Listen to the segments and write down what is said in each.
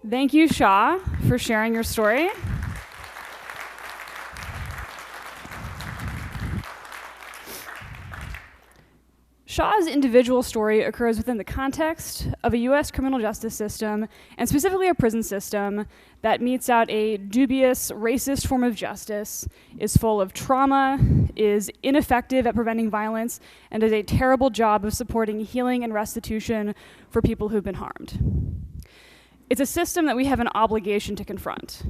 Thank you, Shah, for sharing your story. Shah's individual story occurs within the context of a US criminal justice system, and specifically a prison system, that metes out a dubious, racist form of justice, is full of trauma, is ineffective at preventing violence, and does a terrible job of supporting healing and restitution for people who've been harmed. It's a system that we have an obligation to confront.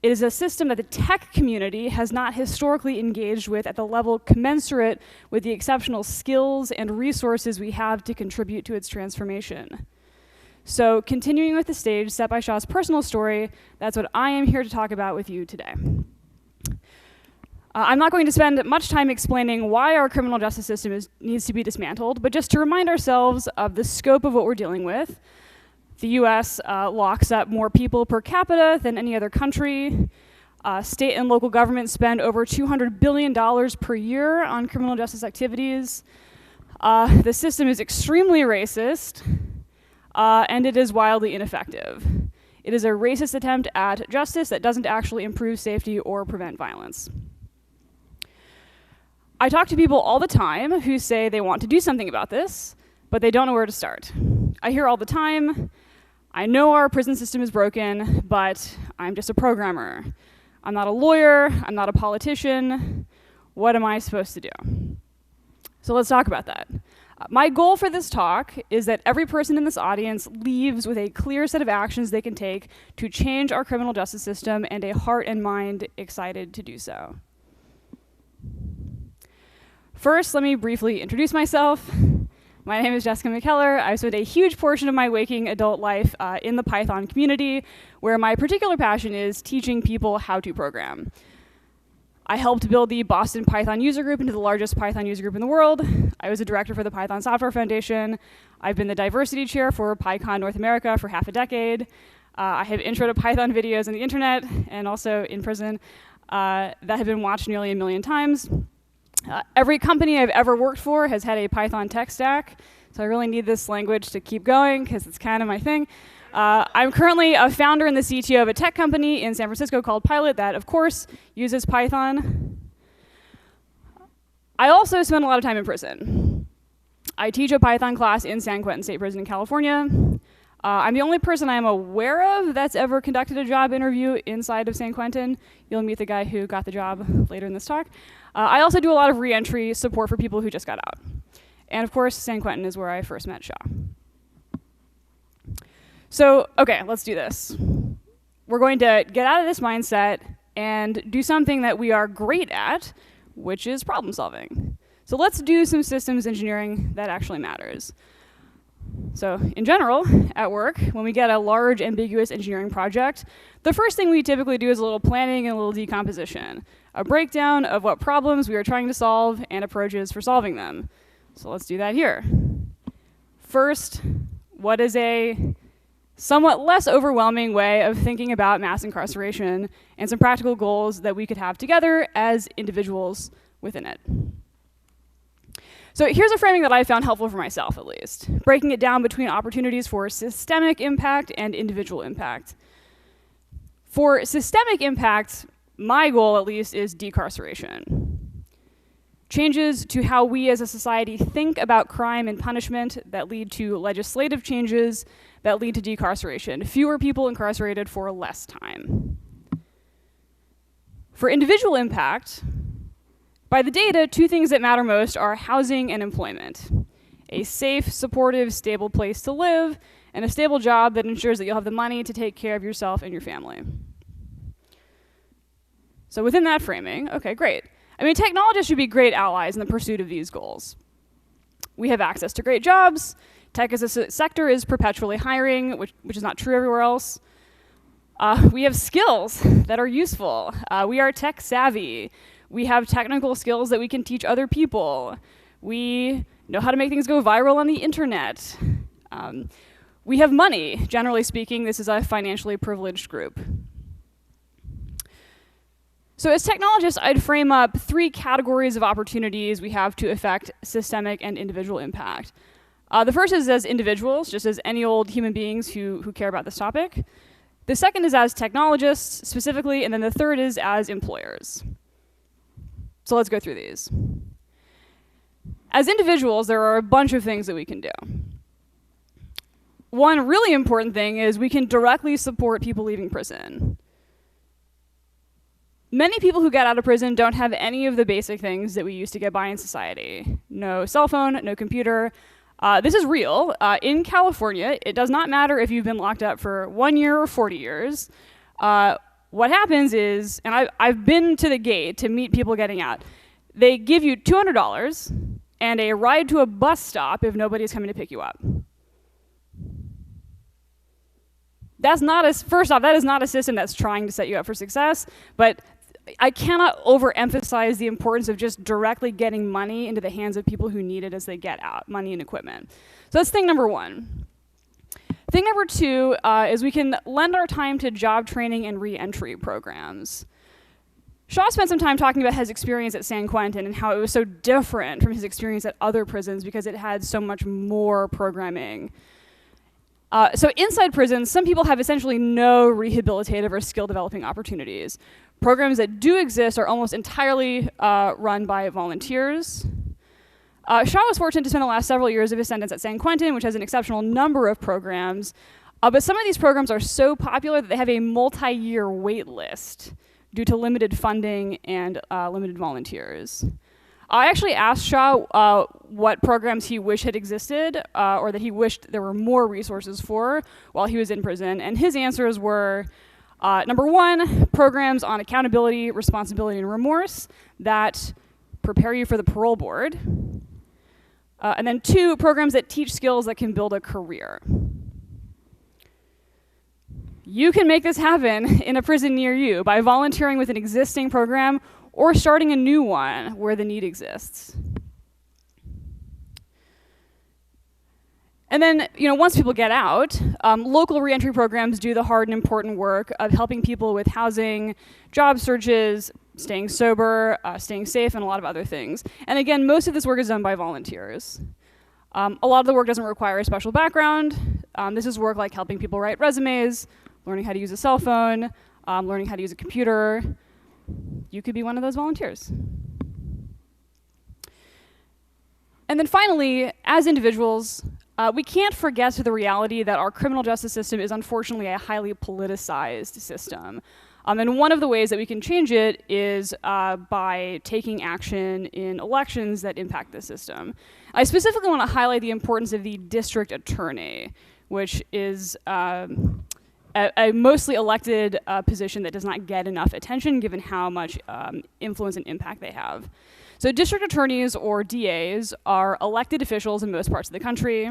It is a system that the tech community has not historically engaged with at the level commensurate with the exceptional skills and resources we have to contribute to its transformation. So, continuing with the stage set by Shah's personal story, that's what I am here to talk about with you today. I'm not going to spend much time explaining why our criminal justice system needs to be dismantled, but just to remind ourselves of the scope of what we're dealing with. The US locks up more people per capita than any other country. State and local governments spend over $200 billion per year on criminal justice activities. The system is extremely racist, and it is wildly ineffective. It is a racist attempt at justice that doesn't actually improve safety or prevent violence. I talk to people all the time who say they want to do something about this, but they don't know where to start. I hear all the time, I know our prison system is broken, but I'm just a programmer. I'm not a lawyer, I'm not a politician. What am I supposed to do? So let's talk about that. My goal for this talk is that every person in this audience leaves with a clear set of actions they can take to change our criminal justice system and a heart and mind excited to do so. First, let me briefly introduce myself. My name is Jessica McKellar. I've spent a huge portion of my waking adult life in the Python community, where my particular passion is teaching people how to program. I helped build the Boston Python user group into the largest Python user group in the world. I was a director for the Python Software Foundation. I've been the diversity chair for PyCon North America for half a decade. I have intro to Python videos on the internet and also in prison that have been watched nearly 1 million times. Every company I've ever worked for has had a Python tech stack, so I really need this language to keep going because it's kind of my thing. I'm currently a founder and the CTO of a tech company in San Francisco called Pilot that, of course, uses Python. I also spend a lot of time in prison. I teach a Python class in San Quentin State Prison in California. I'm the only person I'm aware of that's ever conducted a job interview inside of San Quentin. You'll meet the guy who got the job later in this talk. I also do a lot of re-entry support for people who just got out. And of course, San Quentin is where I first met Shah. So, okay, let's do this. We're going to get out of this mindset and do something that we are great at, which is problem solving. So let's do some systems engineering that actually matters. So in general, at work, when we get a large, ambiguous engineering project, the first thing we typically do is a little planning and a little decomposition, a breakdown of what problems we are trying to solve and approaches for solving them. So let's do that here. First, what is a somewhat less overwhelming way of thinking about mass incarceration and some practical goals that we could have together as individuals within it? So here's a framing that I found helpful for myself, at least, breaking it down between opportunities for systemic impact and individual impact. For systemic impact, my goal, at least, is decarceration. Changes to how we as a society think about crime and punishment that lead to legislative changes that lead to decarceration. Fewer people incarcerated for less time. For individual impact, by the data, 2 things that matter most are housing and employment. A safe, supportive, stable place to live, and a stable job that ensures that you'll have the money to take care of yourself and your family. So within that framing, okay, great. I mean, technologists should be great allies in the pursuit of these goals. We have access to great jobs. Tech as a sector is perpetually hiring, which is not true everywhere else. We have skills that are useful. We are tech savvy. We have technical skills that we can teach other people. We know how to make things go viral on the internet. We have money. Generally speaking, this is a financially privileged group. So as technologists, I'd frame up 3 categories of opportunities we have to affect systemic and individual impact. The first is as individuals, just as any old human beings who care about this topic. The second is as technologists, specifically, and then the third is as employers. So let's go through these. As individuals, there are a bunch of things that we can do. One really important thing is we can directly support people leaving prison. Many people who get out of prison don't have any of the basic things that we used to get by in society. No cell phone, no computer. This is real. In California, it does not matter if you've been locked up for 1 year or 40 years. What happens is, and I've been to the gate to meet people getting out, they give you $200 and a ride to a bus stop if nobody's coming to pick you up. First off, that is not a system that's trying to set you up for success, but I cannot overemphasize the importance of just directly getting money into the hands of people who need it as they get out, money and equipment. So that's thing number one. Thing number two is we can lend our time to job training and re-entry programs. Shaw spent some time talking about his experience at San Quentin and how it was so different from his experience at other prisons because it had so much more programming. So inside prisons, some people have essentially no rehabilitative or skill developing opportunities. Programs that do exist are almost entirely run by volunteers. Shaw was fortunate to spend the last several years of his sentence at San Quentin, which has an exceptional number of programs. But some of these programs are so popular that they have a multi-year wait list due to limited funding and limited volunteers. I actually asked Shaw what programs he wished had existed or that he wished there were more resources for while he was in prison, and his answers were, number one, programs on accountability, responsibility, and remorse that prepare you for the parole board. And then two, programs that teach skills that can build a career. You can make this happen in a prison near you by volunteering with an existing program or starting a new one where the need exists. And then, once people get out, local reentry programs do the hard and important work of helping people with housing, job searches, staying sober, staying safe, and a lot of other things. And again, most of this work is done by volunteers. A lot of the work doesn't require a special background. This is work like helping people write resumes, learning how to use a cell phone, learning how to use a computer. You could be one of those volunteers. And then finally, as individuals, we can't forget the reality that our criminal justice system is unfortunately a highly politicized system. And one of the ways that we can change it is by taking action in elections that impact the system. I specifically want to highlight the importance of the district attorney, which is a mostly elected position that does not get enough attention given how much influence and impact they have. So district attorneys, or DAs, are elected officials in most parts of the country.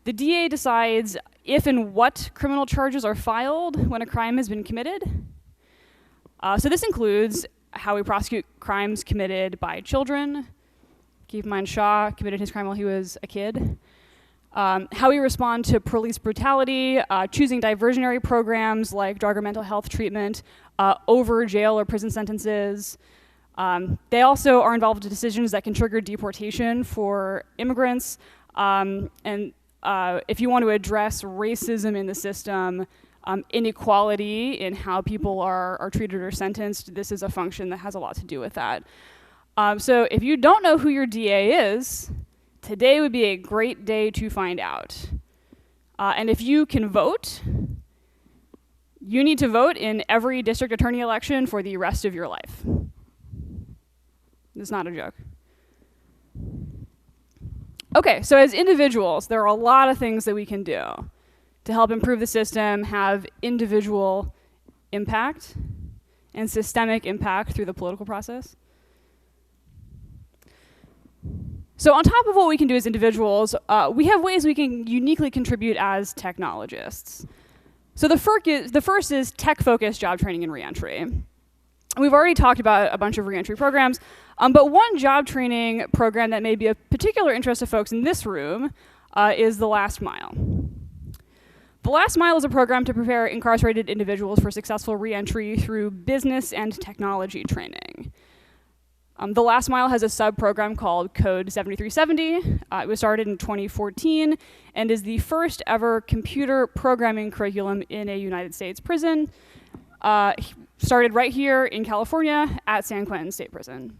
The DA decides if and what criminal charges are filed when a crime has been committed. So this includes how we prosecute crimes committed by children. Keep in mind, Shaw committed his crime while he was a kid. How we respond to police brutality, choosing diversionary programs like drug or mental health treatment over jail or prison sentences. They also are involved in decisions that can trigger deportation for immigrants. And if you want to address racism in the system, inequality in how people are treated or sentenced, this is a function that has a lot to do with that. So if you don't know who your DA is, today would be a great day to find out. And if you can vote, you need to vote in every district attorney election for the rest of your life. It's not a joke. Okay, so as individuals, there are a lot of things that we can do to help improve the system, have individual impact and systemic impact through the political process. So on top of what we can do as individuals, we have ways we can uniquely contribute as technologists. So the first is tech-focused job training and reentry. We've already talked about a bunch of reentry programs, but one job training program that may be of particular interest to folks in this room is the Last Mile. The Last Mile is a program to prepare incarcerated individuals for successful reentry through business and technology training. The Last Mile has a sub-program called Code 7370. It was started in 2014 and is the first ever computer programming curriculum in a United States prison. Started right here in California at San Quentin State Prison.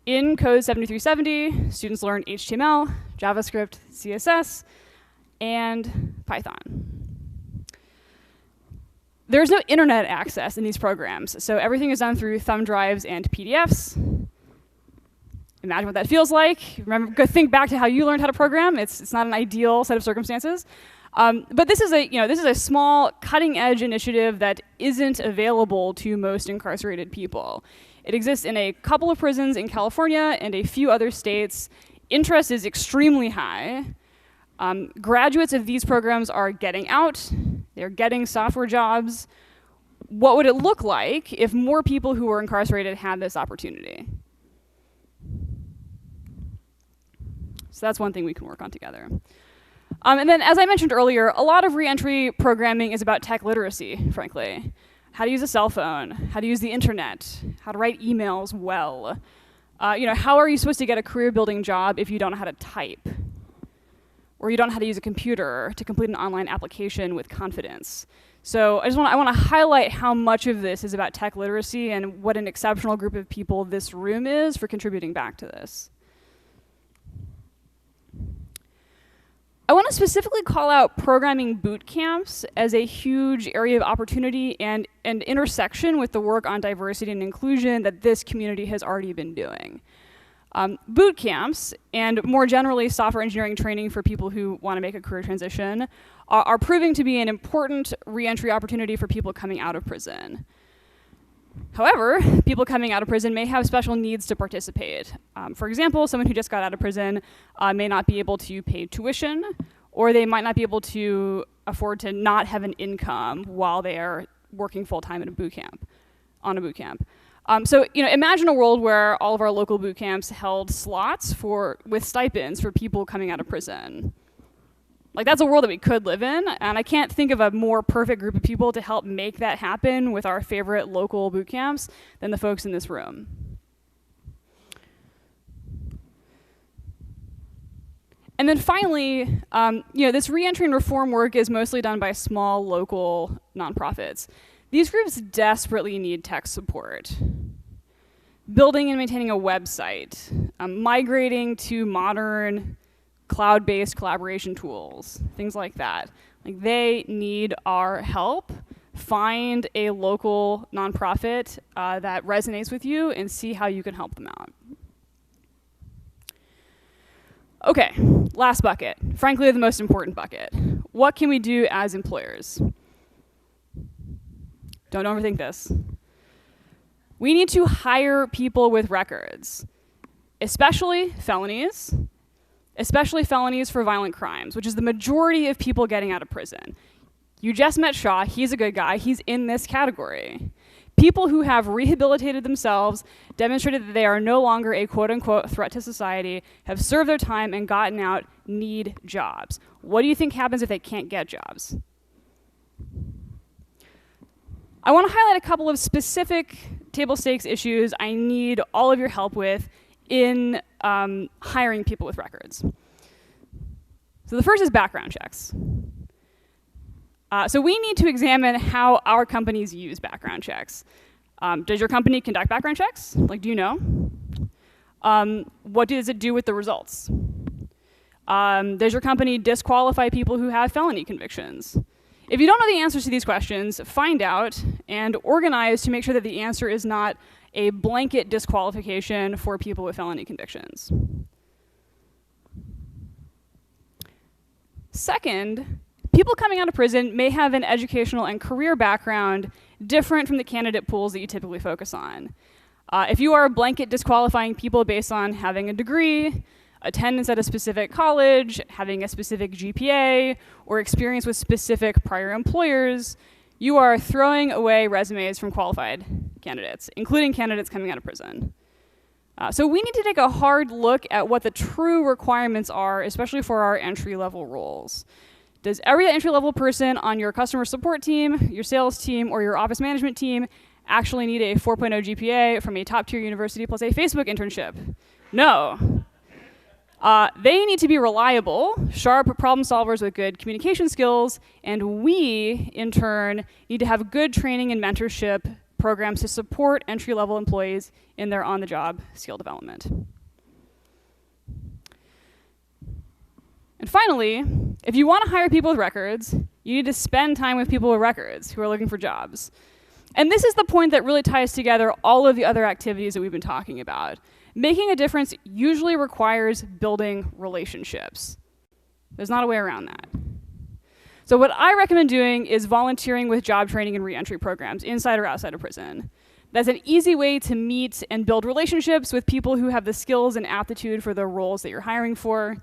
In Code 7370, students learn HTML, JavaScript, CSS, and Python. There's no internet access in these programs, so everything is done through thumb drives and PDFs. Imagine what that feels like. Remember, go think back to how you learned how to program. It's not an ideal set of circumstances. But this is a small, cutting-edge initiative that isn't available to most incarcerated people. It exists in a couple of prisons in California and a few other states. Interest is extremely high. Graduates of these programs are getting out. They're getting software jobs. What would it look like if more people who were incarcerated had this opportunity? So that's one thing we can work on together. And then, as I mentioned earlier, a lot of reentry programming is about tech literacy, frankly. How to use a cell phone, how to use the internet, how to write emails well. How are you supposed to get a career-building job if you don't know how to type? Or you don't know how to use a computer to complete an online application with confidence. So I want to highlight how much of this is about tech literacy and what an exceptional group of people this room is for contributing back to this. I want to specifically call out programming boot camps as a huge area of opportunity and intersection with the work on diversity and inclusion that this community has already been doing. Boot camps, and more generally software engineering training for people who want to make a career transition, are proving to be an important reentry opportunity for people coming out of prison. However, people coming out of prison may have special needs to participate. For example, someone who just got out of prison may not be able to pay tuition, or they might not be able to afford to not have an income while they are working full-time at a boot camp, on a boot camp. So imagine a world where all of our local boot camps held slots with stipends for people coming out of prison. Like, that's a world that we could live in, and I can't think of a more perfect group of people to help make that happen with our favorite local boot camps than the folks in this room. And then finally, this reentry and reform work is mostly done by small local nonprofits. These groups desperately need tech support. Building and maintaining a website, migrating to modern cloud-based collaboration tools, things like that. Like, they need our help. Find a local nonprofit that resonates with you and see how you can help them out. Okay, last bucket. Frankly, the most important bucket. What can we do as employers? Don't overthink this. We need to hire people with records, especially felonies for violent crimes, which is the majority of people getting out of prison. You just met Shaw. He's a good guy. He's in this category. People who have rehabilitated themselves, demonstrated that they are no longer a quote-unquote threat to society, have served their time and gotten out, need jobs. What do you think happens if they can't get jobs? I want to highlight a couple of specific table stakes issues I need all of your help with in hiring people with records. So the first is background checks. So we need to examine how our companies use background checks. Does your company conduct background checks? Like, do you know? What does it do with the results? Does your company disqualify people who have felony convictions? If you don't know the answers to these questions, find out and organize to make sure that the answer is not a blanket disqualification for people with felony convictions. Second, people coming out of prison may have an educational and career background different from the candidate pools that you typically focus on. If you are blanket disqualifying people based on having a degree, attendance at a specific college, having a specific GPA, or experience with specific prior employers, you are throwing away resumes from qualified candidates, including candidates coming out of prison. So we need to take a hard look at what the true requirements are, especially for our entry-level roles. Does every entry-level person on your customer support team, your sales team, or your office management team actually need a 4.0 GPA from a top-tier university plus a Facebook internship? No. They need to be reliable, sharp problem solvers with good communication skills, and we, in turn, need to have good training and mentorship programs to support entry-level employees in their on-the-job skill development. And finally, if you want to hire people with records, you need to spend time with people with records who are looking for jobs. And this is the point that really ties together all of the other activities that we've been talking about. Making a difference usually requires building relationships. There's not a way around that. So what I recommend doing is volunteering with job training and reentry programs inside or outside of prison. That's an easy way to meet and build relationships with people who have the skills and aptitude for the roles that you're hiring for.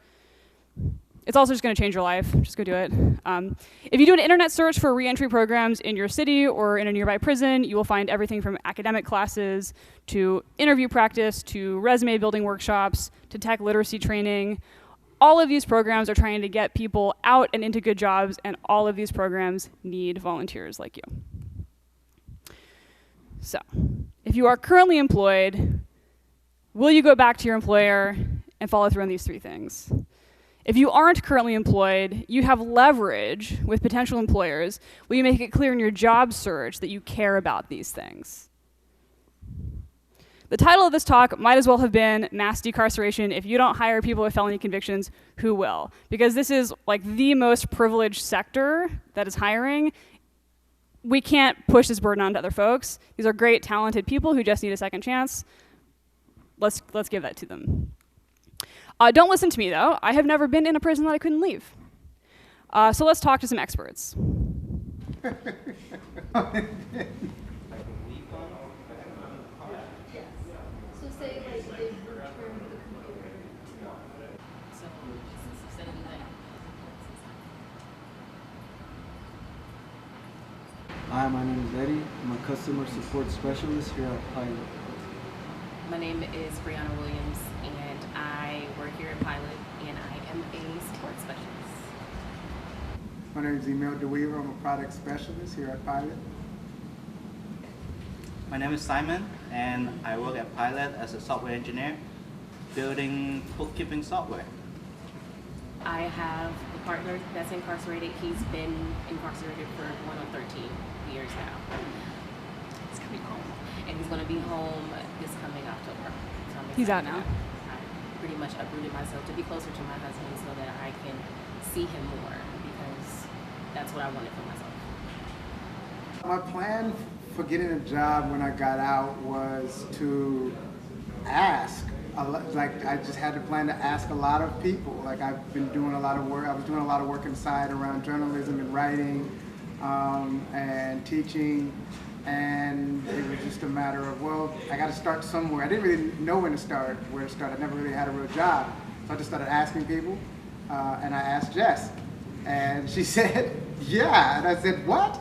It's also just going to change your life. Just go do it. If you do an internet search for reentry programs in your city or in a nearby prison, you will find everything from academic classes to interview practice to resume building workshops to tech literacy training. All of these programs are trying to get people out and into good jobs, and all of these programs need volunteers like you. So, if you are currently employed, will you go back to your employer and follow through on these 3 things? If you aren't currently employed, you have leverage with potential employers. Will you make it clear in your job search that you care about these things? The title of this talk might as well have been Mass Decarceration. If you don't hire people with felony convictions, who will? Because this is like the most privileged sector that is hiring. We can't push this burden onto other folks. These are great, talented people who just need a second chance. Let's give that to them. Don't listen to me, though. I have never been in a prison that I couldn't leave. So let's talk to some experts. So say like they return the computer. So instead of like. Hi, my name is Eddie. I'm a customer support specialist here at Pilot. My name is Brianna Williams, and I work here at Pilot, and I am a support specialist. My name is Emil DeWeaver. I'm a product specialist here at Pilot. My name is Simon, and I work at Pilot as a software engineer, building bookkeeping software. I have a partner that's incarcerated. He's been incarcerated for going on 13 years now. He's coming home. And he's going to be home this coming October. So He's out now. I pretty much uprooted myself to be closer to my husband so that I can see him more, because that's what I wanted for myself. My plan for getting a job when I got out was to ask. Like, I just had to plan to ask a lot of people. Like, I've been doing a lot of work. I was doing a lot of work inside around journalism and writing and teaching. And it was just a matter of, well, I got to start somewhere. I didn't really know where to start. I never really had a real job. So I just started asking people. And I asked Jess. And she said, yeah. And I said, what?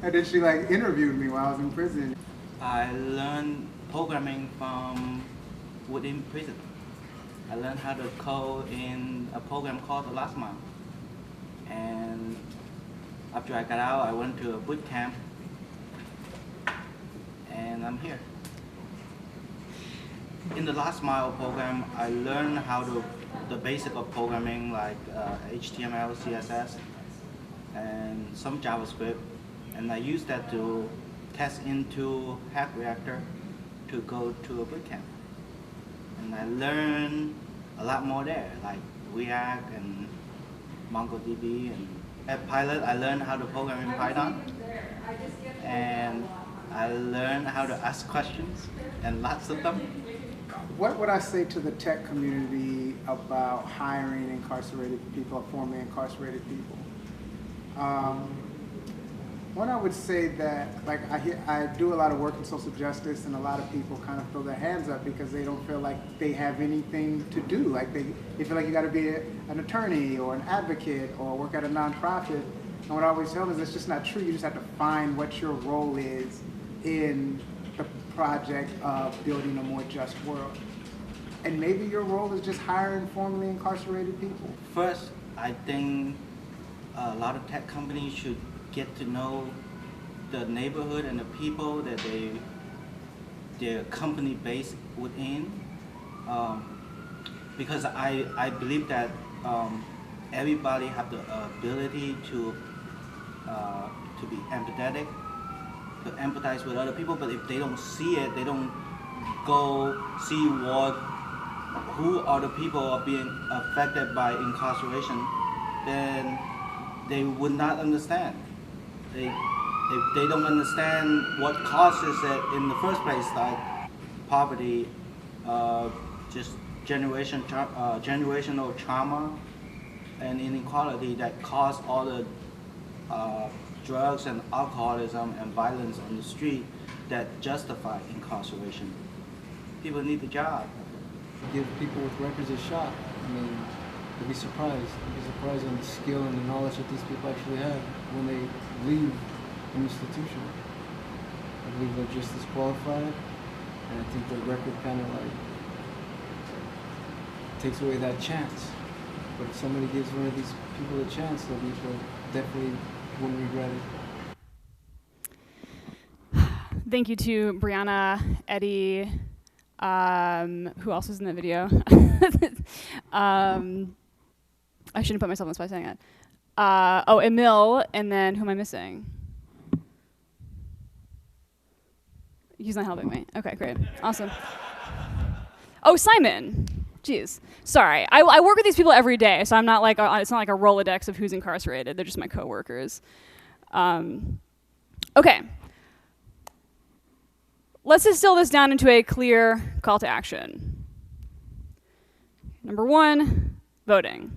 And then she like interviewed me while I was in prison. I learned programming from within prison. I learned how to code in a program called The Last Mile. And after I got out, I went to a boot camp, and I'm here. In the Last Mile program, I learned the basic of programming, like HTML, CSS, and some JavaScript, and I used that to test into Hack Reactor to go to a boot camp. And I learned a lot more there, like React and MongoDB. And at Pilot, I learned how to program in Python, and I learned how to ask questions, and lots of them. What would I say to the tech community about hiring incarcerated people or formerly incarcerated people? One, I would say that, like, I do a lot of work in social justice, and a lot of people kind of throw their hands up because they don't feel like they have anything to do. Like, they feel like you got to be an attorney or an advocate or work at a nonprofit. And what I always tell them is that's just not true. You just have to find what your role is in the project of building a more just world. And maybe your role is just hiring formerly incarcerated people. First, I think a lot of tech companies should get to know the neighborhood and the people that their company based within. Because I believe that everybody have the ability to be empathetic, to empathize with other people, but if they don't see it, they don't go see who are the people are being affected by incarceration, then they would not understand. If they don't understand what causes it in the first place, like poverty, just generational trauma and inequality that cause all the drugs and alcoholism and violence on the street that justify incarceration. People need a job. Give people with records a shot. I mean, they'll be surprised. They'll be surprised on the skill and the knowledge that these people actually have when they leave an institution. I believe they're just as qualified, and I think the record kind of like takes away that chance. But if somebody gives one of these people a chance, they'll definitely won't regret it. Thank you to Brianna, Eddie, who else was in that video? I shouldn't put myself on the spot saying that. Oh, Emil, and then who am I missing? He's not helping me. Okay, great. Awesome. Oh, Simon. Jeez. Sorry. I work with these people every day, so I'm not like it's not like a Rolodex of who's incarcerated. They're just my coworkers. Okay. Let's distill this down into a clear call to action. Number 1, voting.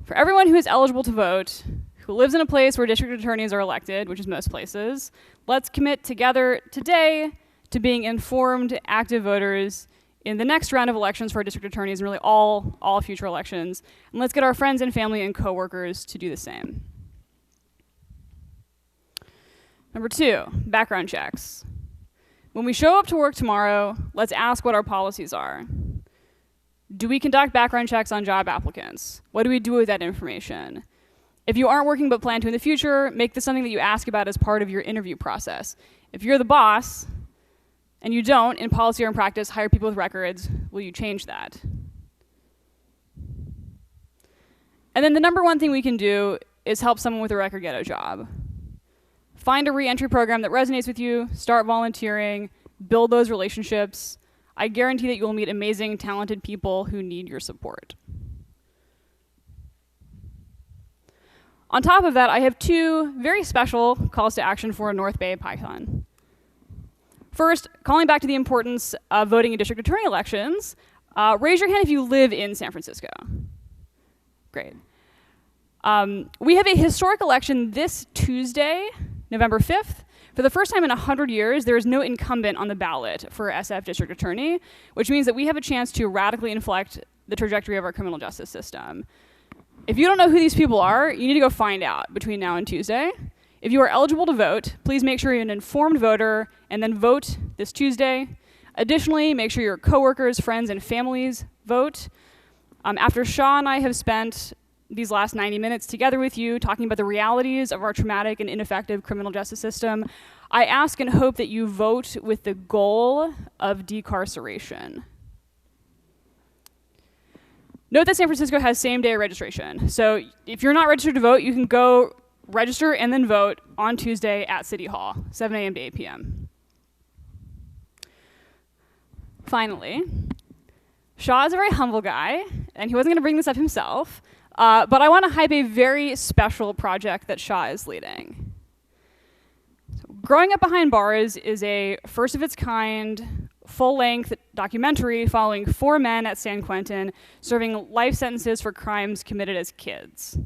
For everyone who is eligible to vote, who lives in a place where district attorneys are elected, which is most places, let's commit together today to being informed, active voters in the next round of elections for our district attorneys and really all future elections. And let's get our friends and family and coworkers to do the same. Number 2, background checks. When we show up to work tomorrow, let's ask what our policies are. Do we conduct background checks on job applicants? What do we do with that information? If you aren't working but plan to in the future, make this something that you ask about as part of your interview process. If you're the boss and you don't, in policy or in practice, hire people with records, will you change that? And then the number 1 thing we can do is help someone with a record get a job. Find a re-entry program that resonates with you, start volunteering, build those relationships. I guarantee that you will meet amazing, talented people who need your support. On top of that, I have 2 very special calls to action for North Bay PyCon. First, calling back to the importance of voting in district attorney elections, raise your hand if you live in San Francisco. Great. We have a historic election this Tuesday, November 5th. For the first time in 100 years, there is no incumbent on the ballot for SF district attorney, which means that we have a chance to radically inflect the trajectory of our criminal justice system. If you don't know who these people are, you need to go find out between now and Tuesday. If you are eligible to vote, please make sure you're an informed voter and then vote this Tuesday. Additionally, make sure your coworkers, friends, and families vote. After Shaw and I have spent these last 90 minutes together with you talking about the realities of our traumatic and ineffective criminal justice system, I ask and hope that you vote with the goal of decarceration. Note that San Francisco has same-day registration. So if you're not registered to vote, you can go register and then vote on Tuesday at City Hall, 7 a.m. to 8 p.m. Finally, Shaw is a very humble guy, and he wasn't going to bring this up himself, but I want to hype a very special project that Shaw is leading. So, Growing Up Behind Bars is a first-of-its-kind, full-length documentary following 4 men at San Quentin serving life sentences for crimes committed as kids.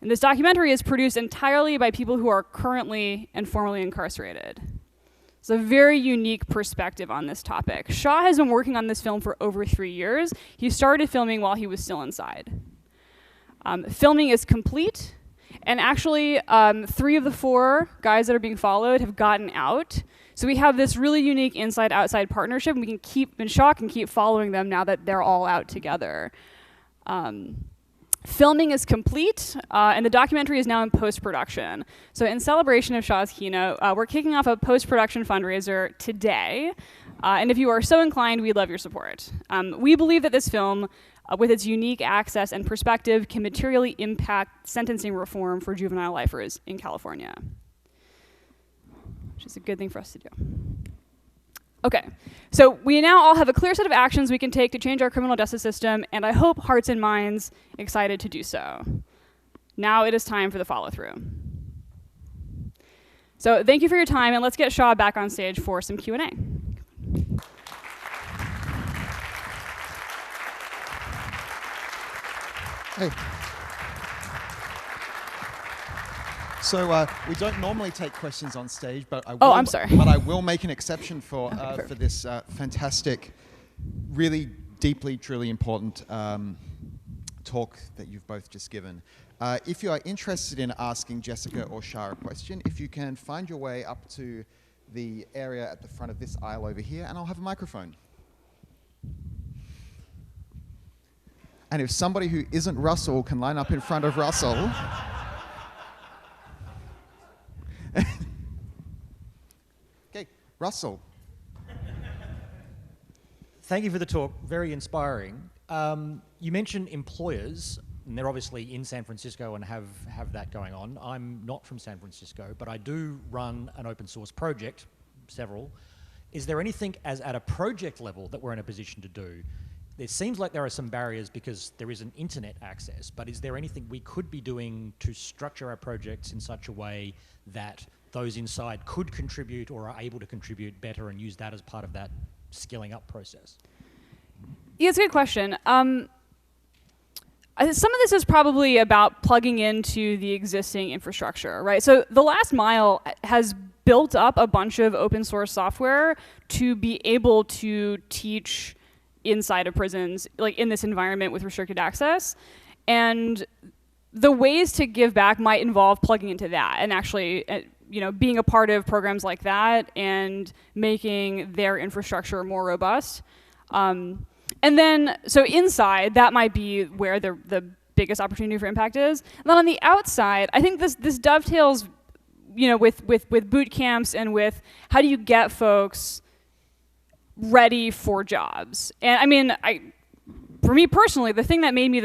And this documentary is produced entirely by people who are currently and formerly incarcerated. It's a very unique perspective on this topic. Shaw has been working on this film for over 3 years. He started filming while he was still inside. Filming is complete, and actually 3 of the 4 guys that are being followed have gotten out. So we have this really unique inside-outside partnership, and Shaw can keep following them now that they're all out together. filming is complete, and the documentary is now in post-production. So in celebration of Shaw's keynote, we're kicking off a post-production fundraiser today. And if you are so inclined, we'd love your support. We believe that this film, with its unique access and perspective, can materially impact sentencing reform for juvenile lifers in California, which is a good thing for us to do. Okay, so we now all have a clear set of actions we can take to change our criminal justice system, and I hope hearts and minds excited to do so. Now it is time for the follow-through. So thank you for your time, and let's get Shaw back on stage for some Q&A. Hey. So we don't normally take questions on stage, but I will. Oh, I'm sorry. But I will make an exception for this fantastic, really deeply, truly important talk that you've both just given. If you are interested in asking Jessica or Shah a question, if you can find your way up to the area at the front of this aisle over here, and I'll have a microphone. And if somebody who isn't Russell can line up in front of Russell. Okay, Russell. Thank you for the talk, very inspiring. You mentioned employers, and they're obviously in San Francisco and have that going on. I'm not from San Francisco, but I do run an open source project, several. Is there anything at a project level that we're in a position to do? It seems like there are some barriers because there isn't internet access, but is there anything we could be doing to structure our projects in such a way that those inside could contribute or are able to contribute better and use that as part of that skilling up process? Yeah, it's a good question. Some of this is probably about plugging into the existing infrastructure, right? So the last mile has built up a bunch of open source software to be able to teach inside of prisons, like in this environment with restricted access. And the ways to give back might involve plugging into that and actually being a part of programs like that and making their infrastructure more robust. And then, so inside, that might be where the biggest opportunity for impact is. And then on the outside, I think this dovetails, with boot camps and with how do you get folks ready for jobs. And I mean, for me personally, the thing that made me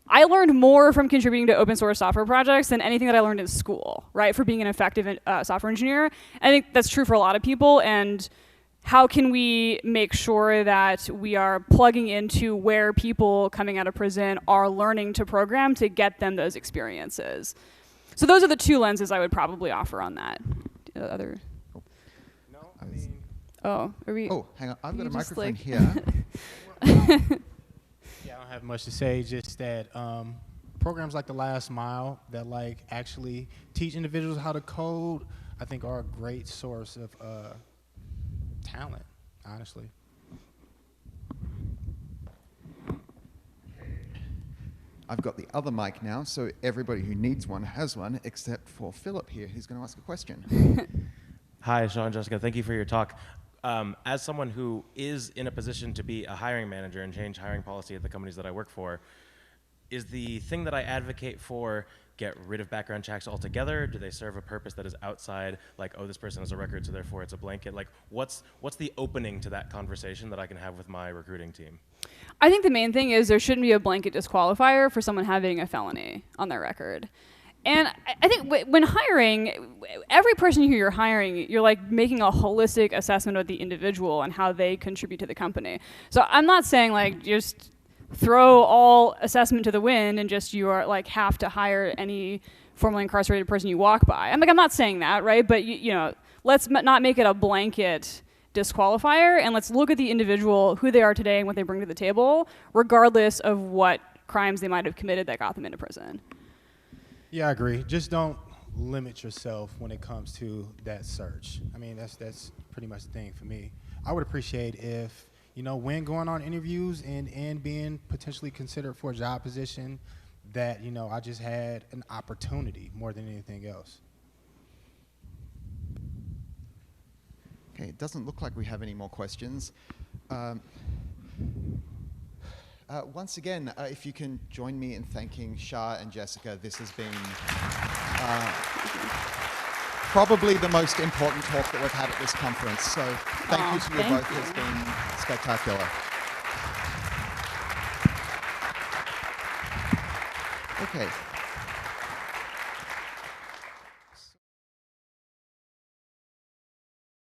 I learned more from contributing to open source software projects than anything that I learned in school, right, for being an effective software engineer. I think that's true for a lot of people, and how can we make sure that we are plugging into where people coming out of prison are learning to program to get them those experiences? So those are the two lenses I would probably offer on that. Other? No, I mean... Oh, are we? Oh, hang on. I've got a microphone like here. Yeah, I don't have much to say. Just that programs like The Last Mile that actually teach individuals how to code, I think are a great source of talent, honestly. I've got the other mic now, so everybody who needs one has one, except for Philip here, who's going to ask a question. Hi, Sean, Jessica. Thank you for your talk. As someone who is in a position to be a hiring manager and change hiring policy at the companies that I work for, is the thing that I advocate for get rid of background checks altogether? Do they serve a purpose that is outside, like, oh, this person has a record, so therefore it's a blanket? Like, what's the opening to that conversation that I can have with my recruiting team? I think the main thing is there shouldn't be a blanket disqualifier for someone having a felony on their record. And I think when hiring, every person who you're hiring, you're making a holistic assessment of the individual and how they contribute to the company. So I'm not saying just throw all assessment to the wind and just you are have to hire any formerly incarcerated person you walk by. I'm not saying that, right? But let's not make it a blanket disqualifier, and let's look at the individual, who they are today and what they bring to the table, regardless of what crimes they might have committed that got them into prison. Yeah, I agree. Just don't limit yourself when it comes to that search. I mean, that's pretty much the thing for me. I would appreciate if, when going on interviews and being potentially considered for a job position, that, I just had an opportunity more than anything else. Okay, it doesn't look like we have any more questions. Once again, if you can join me in thanking Shah and Jessica, this has been probably the most important talk that we've had at this conference. So thank you to you both. It's been spectacular. Okay.